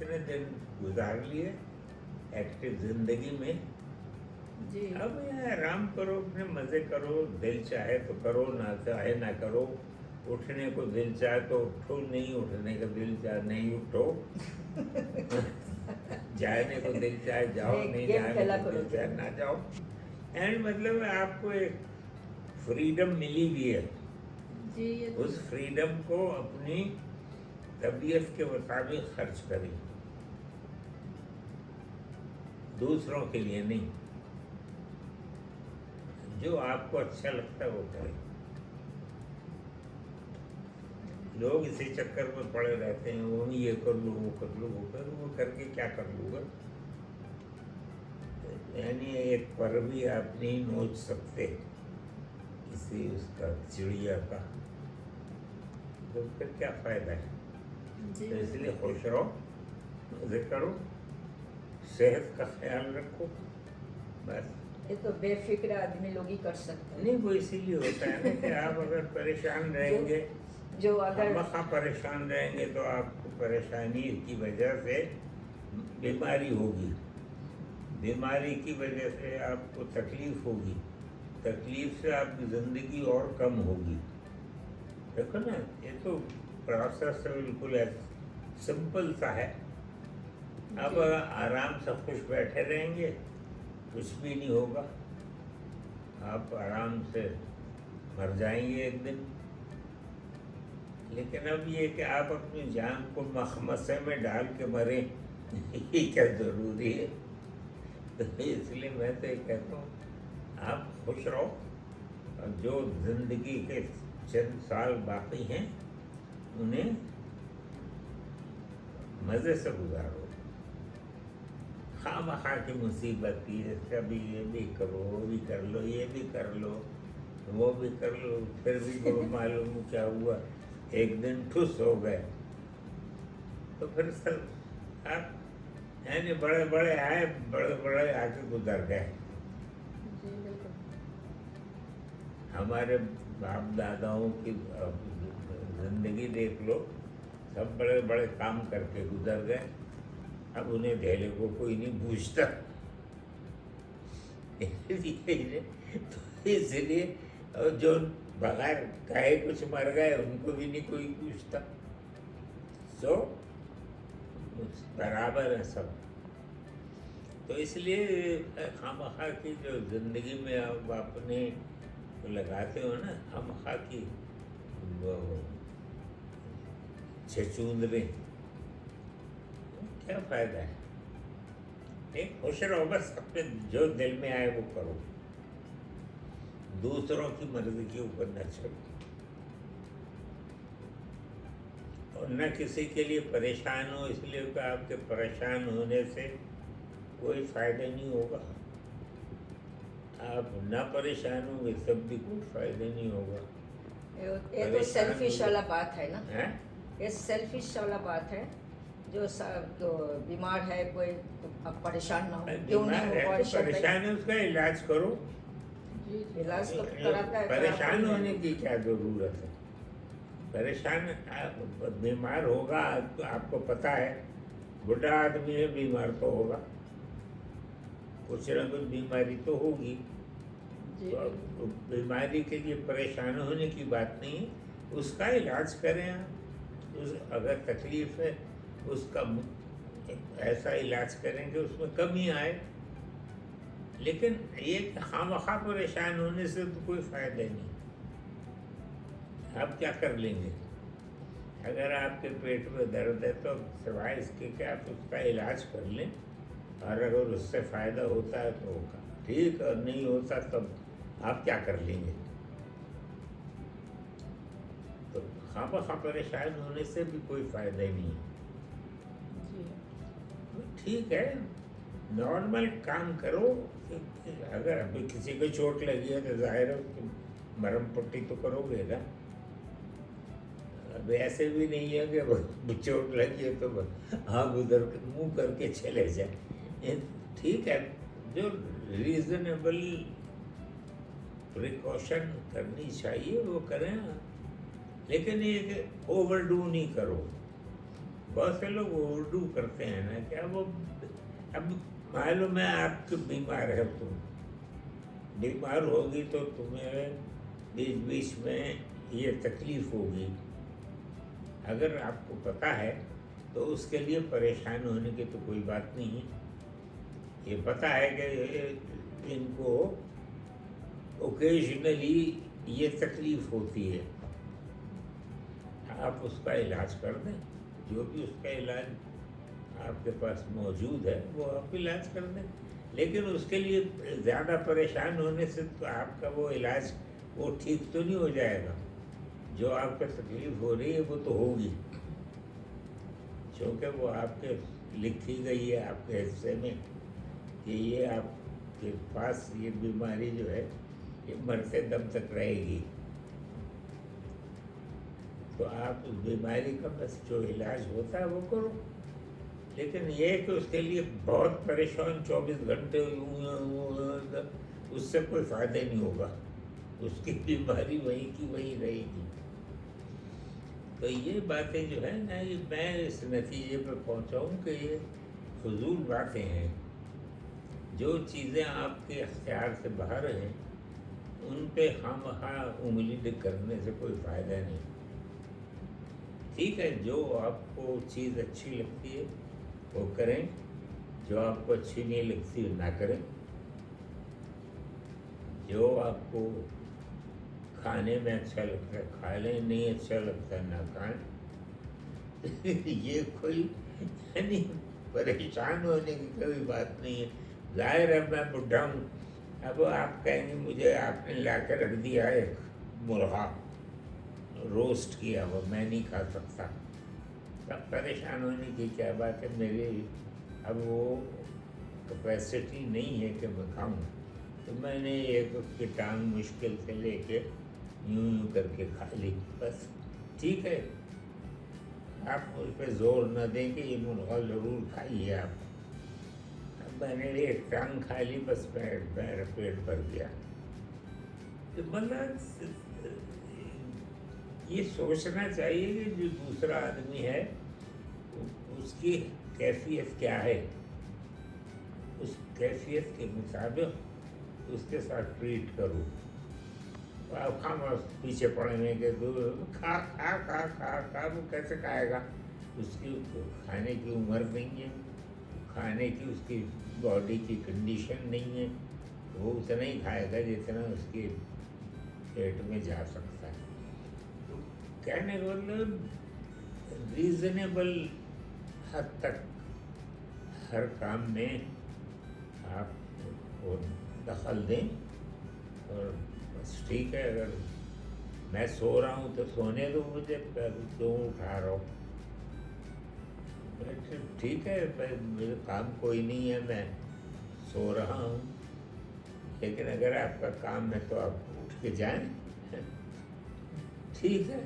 اتنے دن گزار لیے ایکٹیو زندگی میں، جی اب یہ آرام کرو، اپنے مزے کرو، دل چاہے تو کرو، نہ چاہے نہ کرو، اٹھنے کو دل چاہے تو اٹھو، نہیں اٹھنے کا دل چاہے نہیں اٹھو، جانے کو دل چاہے جاؤ، نہیں گیم جانے کھیلا کو کرو دل چاہے نہ جاؤ. اینڈ مطلب آپ کو ایک فریڈم ملی بھی ہے، جی یہ تو اس فریڈم کو اپنی طبیعت کے مطابق خرچ کریں، دوسروں کے لیے نہیں. جو آپ کو اچھا لگتا ہے وہ کریں. لوگ اسی چکر میں پڑے رہتے ہیں، وہ یہ کر لو، وہ کر لو، وہ کر کے کیا کر لوں گا. یعنی ایک پر بھی آپ نہیں نوچ سکتے کسی اس کا چڑیا کا، تو پھر کیا فائدہ ہے. جی تو اس لیے خوش رہو، مزے کرو، صحت کا خیال رکھو، بس. یہ تو بے فکر آدمی لوگ ہی کر سکتے ہیں. نہیں، وہ اسی لیے ہوتا ہے نا کہ آپ اگر پریشان رہیں گے، جو اگر خواہ پریشان رہیں گے تو آپ کو پریشانی کی وجہ سے بیماری ہوگی، بیماری کی وجہ سے آپ کو تکلیف ہوگی، تکلیف سے آپ کی زندگی اور کم ہوگی. دیکھو نا، یہ تو پروسیس بالکل سمپل سا ہے. اب آرام سے خوش بیٹھے رہیں گے، کچھ بھی نہیں ہوگا، آپ آرام سے مر جائیں گے ایک دن. لیکن اب یہ کہ آپ اپنی جان کو مخمصے میں ڈال کے مریں، یہ کیا ضروری ہے. اس لیے میں تو یہ کہتا ہوں آپ خوش رہو، اور جو زندگی کے چند سال باقی ہیں انہیں مزے سے گزارو. خواہ مخواہ کی مصیبت کی ہے، کبھی یہ بھی کرو، وہ بھی کر لو، یہ بھی کر لو، وہ بھی کر لو، پھر بھی وہ معلوم کیا ہوا، ایک دن ٹھس ہو گئے. تو پھر سب آپ یعنی بڑے بڑے آئے، بڑے بڑے آ کے گزر گئے. جی بالکل. ہمارے باپ داداؤں کی زندگی دیکھ لو، سب بڑے بڑے کام کر کے گزر گئے. اب انہیں ڈھیلے کو کوئی نہیں پوچھتا. تو اس لیے جو بغیر کہے کچھ مر گئے ان کو بھی نہیں کوئی پوچھتا. سو برابر ہے سب. تو اس لیے خواہ مخواہ کی جو زندگی میں آپ اپنے لگاتے ہو نا، خواہ مخواہ کی وہ چھچوندریں، کیا فائدہ ہے. ایک خوش رہو، بس اپنے جو دل میں آئے وہ کرو، دوسروں کی مرضی کے اوپر نہ چلو، اور نہ کسی کے لیے پریشان ہو. اس لیے کہ آپ کے پریشان ہونے سے کوئی فائدہ نہیں ہوگا. آپ نہ پریشان ہوں گے تب بھی کوئی فائدہ نہیں ہوگا. یہ تو سیلفش والا بات ہے نا، ہیں؟ یہ سیلفش والا بات ہے. جو بیمار ہے کوئی تو اب پریشان نہ ہو، کیوں نہیں بیمار ہو ہے تو پریشان ہے، اس کا علاج کرو. علاج تو کراتا ہے. پریشان ہونے کی کیا ضرورت ہے. پریشان بیمار ہوگا تو آپ کو پتہ ہے، بوڑھا آدمی ہے بیمار تو ہوگا، کچھ نہ کچھ بیماری تو ہوگی. تو بیماری کے لیے پریشان ہونے کی بات نہیں، اس کا علاج کریں. اگر تکلیف ہے اس کا ایسا علاج کریں کہ اس میں کمی آئے. لیکن یہ خواہ مخواہ پریشان ہونے سے تو کوئی فائدہ نہیں. آپ کیا کر لیں گے؟ اگر آپ کے پیٹ میں درد ہے تو سوائے اس کے کہ آپ اس کا علاج کر لیں، اور اگر اس سے فائدہ ہوتا ہے تو ٹھیک، اور نہیں ہوتا تب آپ کیا کر لیں گے. تو خواہ مخواہ پریشان ہونے سے بھی کوئی فائدہ ہی نہیں ہے. ٹھیک ہے، نارمل کام کرو. اگر ابھی کسی کو چوٹ لگی ہے تو ظاہر ہے مرم پٹی تو کرو گے نا. اب ایسے بھی نہیں ہے کہ چوٹ لگی ہے تو آنکھ ادھر منہ کر کے چلے جائیں. ٹھیک ہے، جو ریزنیبل پریکاشن کرنی چاہیے وہ کریں، لیکن یہ کہ اوور ڈو نہیں کرو. بہت سے لوگ اردو کرتے ہیں نا کہ اب معلوم ہے آپ کے بیمار ہے، تم بیمار ہوگی تو تمہیں بیچ بیچ میں یہ تکلیف ہوگی، اگر آپ کو پتہ ہے تو اس کے لیے پریشان ہونے کی تو کوئی بات نہیں ہے۔ یہ پتہ ہے کہ ان کو اوکیجنلی یہ تکلیف ہوتی ہے، آپ اس کا علاج کر دیں، جو بھی اس کا علاج آپ کے پاس موجود ہے وہ آپ علاج کر دیں، لیکن اس کے لیے زیادہ پریشان ہونے سے تو آپ کا وہ علاج وہ ٹھیک تو نہیں ہو جائے گا۔ جو آپ کو تکلیف ہو رہی ہے وہ تو ہوگی، چونکہ وہ آپ کے لکھی گئی ہے آپ کے حصے میں کہ یہ آپ کے پاس یہ بیماری جو ہے یہ مرتے دم تک رہے گی، تو آپ اس بیماری کا بس جو علاج ہوتا ہے وہ کرو، لیکن یہ کہ اس کے لیے بہت پریشان 24 گھنٹے اس سے کوئی فائدہ نہیں ہوگا، اس کی بیماری وہیں کی وہیں رہے گی۔ تو یہ باتیں جو ہے نا، یہ میں اس نتیجے پہ پہنچا ہوں کہ یہ فضول باتیں ہیں، جو چیزیں آپ کے اختیار سے باہر ہیں ان پہ خواہاں انگلی کرنے سے کوئی فائدہ نہیں۔ ٹھیک ہے، جو آپ کو چیز اچھی لگتی ہے وہ کریں، جو آپ کو اچھی نہیں لگتی نہ کریں، جو آپ کو کھانے میں اچھا لگتا ہے کھا لیں، نہیں اچھا لگتا نہ کھائیں۔ یہ کوئی یعنی پریشان ہونے کی کوئی بات نہیں ہے۔ ظاہر ہے میں بڈھا ہوں، اب آپ کہیں گے مجھے آپ نے لا کے رکھ دیا ایک مرغا روسٹ کیا ہوا، میں نہیں کھا سکتا، اب پریشان ہونے کی کیا بات ہے؟ میری اب وہ کیپیسٹی نہیں ہے کہ میں کھاؤں، تو میں نے ایک اس کی ٹانگ مشکل سے لے کے یوں کر کے کھا لی، بس ٹھیک ہے۔ آپ اس پہ زور نہ دیں کہ یہ مرغا ضرور کھائیے آپ، اب میں نے ایک ٹانگ کھا لی، بس میرا پیٹ بھر گیا۔ تو مطلب یہ سوچنا چاہیے کہ جو دوسرا آدمی ہے اس کی کیفیت کیا ہے، اس کیفیت کے مطابق اس کے ساتھ ٹریٹ کرو۔ آپ خاموش پیچھے پڑنے کے کھا کھا کھا کھا کھا وہ کیسے کھائے گا؟ اس کی کھانے کی عمر نہیں ہے، کھانے کی اس کی باڈی کی کنڈیشن نہیں ہے، وہ اتنا ہی کھائے گا جتنا اس کے پیٹ میں جا سکتا ہے۔ تو کہنے کا مطلب ریزنیبل حد تک ہر کام میں آپ کو دخل دیں، اور بس ٹھیک ہے، اگر میں سو رہا ہوں تو سونے دو مجھے، کیوں اٹھا رہا ہوں؟ ٹھیک ہے، میرے کام کوئی نہیں ہے، میں سو رہا ہوں، لیکن اگر آپ کا کام ہے تو آپ اٹھ کے جائیں، ٹھیک ہے۔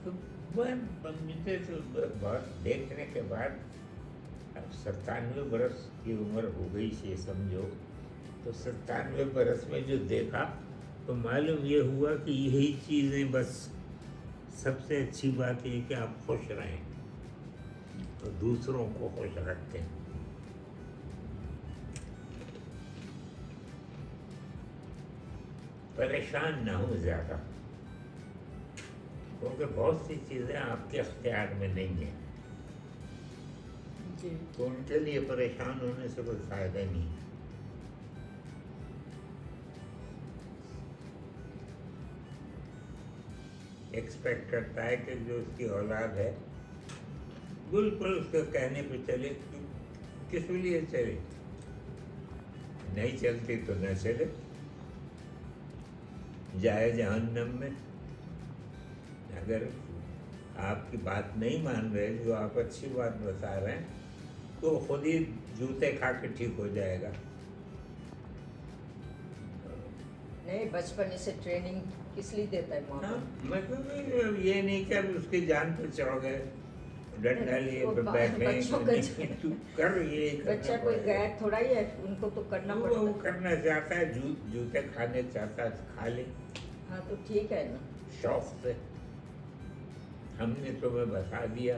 تو مجھے تو بہت دیکھنے کے بعد اب 97 برس کی عمر ہو گئی یہ سمجھو، تو 97 برس میں جو دیکھا تو معلوم یہ ہوا کہ یہی چیزیں بس سب سے اچھی بات یہ کہ آپ خوش رہیں تو دوسروں کو خوش رکھیں، پریشان نہ ہو زیادہ، کیونکہ بہت سی چیزیں آپ کے اختیار میں نہیں ہیں، تو ان کے لیے پریشان ہونے سے کوئی فائدہ نہیں ہے۔ ایکسپیکٹ کرتا ہے کہ جو اس کی اولاد ہے بالکل اس کے کہنے پہ چلے، کس لیے چلے؟ نہیں چلتی تو نہ چلے، جائے جہنم میں۔ اگر آپ کی بات نہیں مان رہے، جو آپ اچھی بات بتا رہے ہیں، تو خود ہی جوتے کھا کے ٹھیک ہو جائے گا۔ نہیں، بچپن سے ٹریننگ کس لیے دیتا ہے ماں باپ؟ مطلب یہ نہیں کہ اب اس کی جان پہ چڑھ گئے، ڈنڈا لیے بیٹھے، تو کر یہ بچہ کوئی غیر تھوڑا ہی ہے، ان کو تو کرنا پڑتا وہ ہے۔ کرنا چاہتا ہے، جوتے کھانے چاہتا ہے کھا لے، ہاں تو ٹھیک ہے نا، شوق سے۔ ہم نے تمہیں بتا دیا